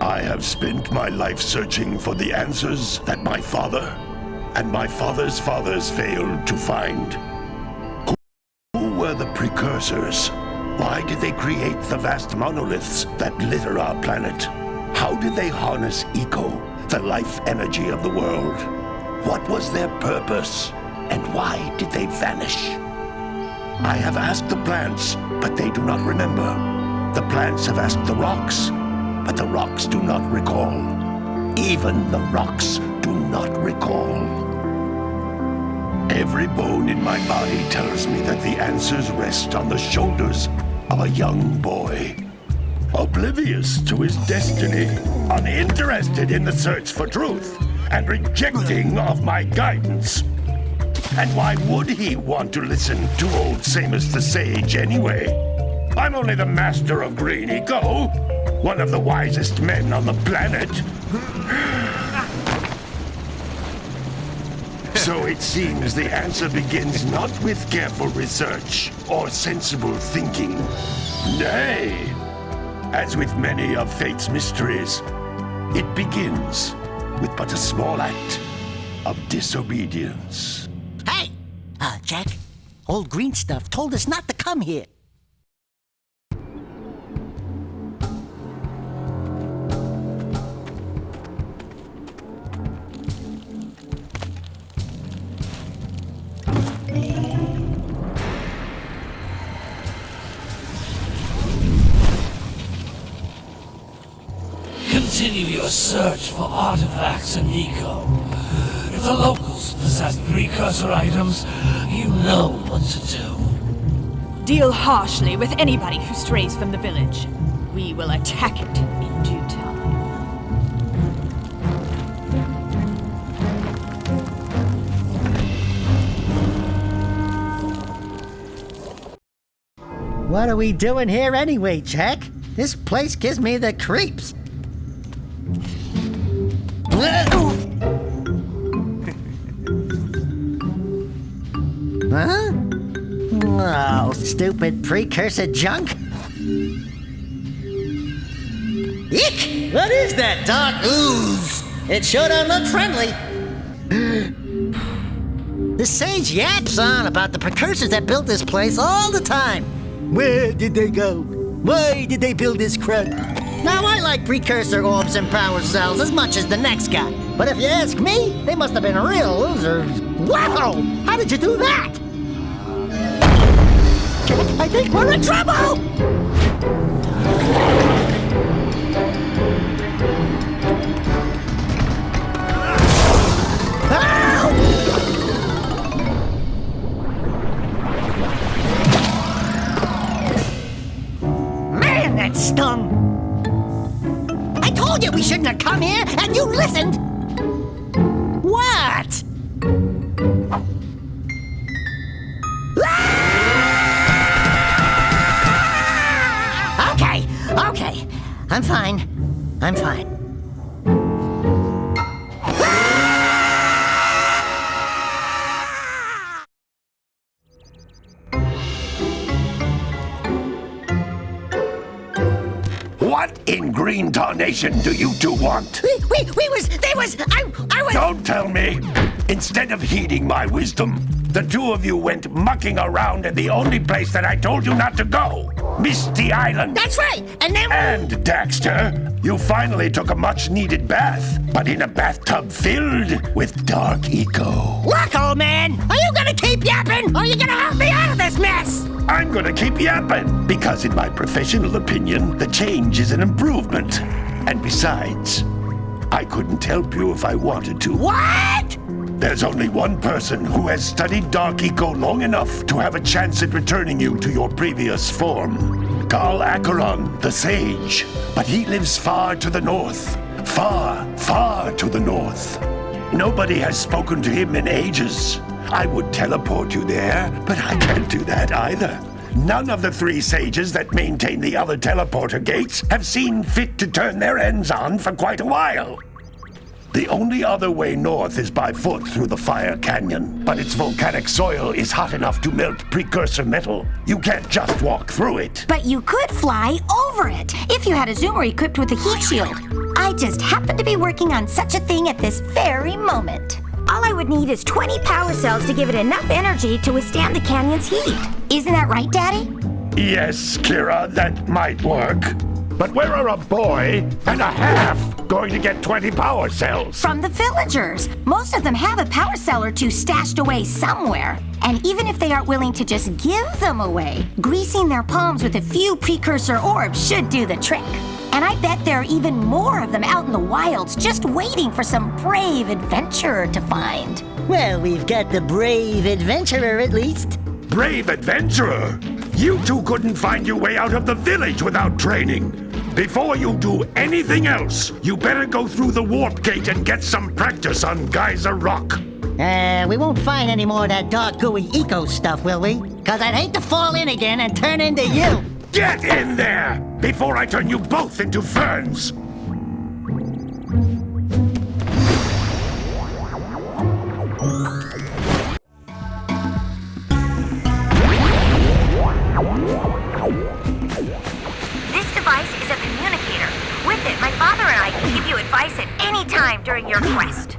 I have spent my life searching for the answers that my father and my father's fathers failed to find. Who were the Precursors? Why did they create the vast monoliths that litter our planet? How did they harness eco, the life energy of the world? What was their purpose? And why did they vanish? I have asked the plants, but they do not remember. The plants have asked the rocks, but the rocks do not recall. Even the rocks do not recall. Every bone in my body tells me that the answers rest on the shoulders of a young boy. Oblivious to his destiny, uninterested in the search for truth, and rejecting of my guidance. And why would he want to listen to old Samus the Sage anyway? I'm only the master of green eco, one of the wisest men on the planet. So it seems the answer begins not with careful research or sensible thinking. Nay, as with many of fate's mysteries, it begins with but a small act of disobedience. Hey! Jak, old green stuff told us not to come here. Continue your search for artifacts and eco. If the locals possess precursor items, you know what to do. Deal harshly with anybody who strays from the village. We will attack it in due time. What are we doing here anyway, Jak? This place gives me the creeps. Huh? Oh, stupid precursor junk. Eek! What is that dark ooze? It sure don't look friendly. The sage yaps on about the precursors that built this place all the time. Where did they go? Why did they build this crud? Now, I like precursor orbs and power cells as much as the next guy. But if you ask me, they must have been real losers. Wow! How did you do that? I think we're in trouble! Man, that stung! I told you we shouldn't have come here, and you listened! What? Okay. I'm fine. What in green tarnation do you two want? I was... Don't tell me! Instead of heeding my wisdom, the two of you went mucking around in the only place that I told you not to go! Misty Island! That's right! And then... And, Daxter, you finally took a much-needed bath, but in a bathtub filled with dark eco. Look, old man! Are you gonna keep yapping, or are you gonna help me out of this mess? I'm gonna keep yapping, because in my professional opinion, the change is an improvement. And besides, I couldn't help you if I wanted to. What? There's only one person who has studied Dark Eco long enough to have a chance at returning you to your previous form. Carl Acheron, the Sage. But he lives far to the north, far, far to the north. Nobody has spoken to him in ages. I would teleport you there, but I can't do that either. None of the 3 sages that maintain the other teleporter gates have seen fit to turn their ends on for quite a while. The only other way north is by foot through the Fire Canyon, but its volcanic soil is hot enough to melt precursor metal. You can't just walk through it. But you could fly over it if you had a zoomer equipped with a heat shield. I just happen to be working on such a thing at this very moment. All I would need is 20 power cells to give it enough energy to withstand the canyon's heat. Isn't that right, Daddy? Yes, Kira, that might work. But where are a boy and a half going to get 20 power cells? From the villagers. Most of them have a power cell or 2 stashed away somewhere. And even if they aren't willing to just give them away, greasing their palms with a few precursor orbs should do the trick. And I bet there are even more of them out in the wilds just waiting for some brave adventurer to find. Well, we've got the brave adventurer at least. Brave adventurer? You two couldn't find your way out of the village without training. Before you do anything else, you better go through the warp gate and get some practice on Geyser Rock. We won't find any more of that dark gooey eco stuff, will we? 'Cause I'd hate to fall in again and turn into you. Get in there before I turn you both into ferns. This device is a communicator. With it, my father and I can give you advice at any time during your quest.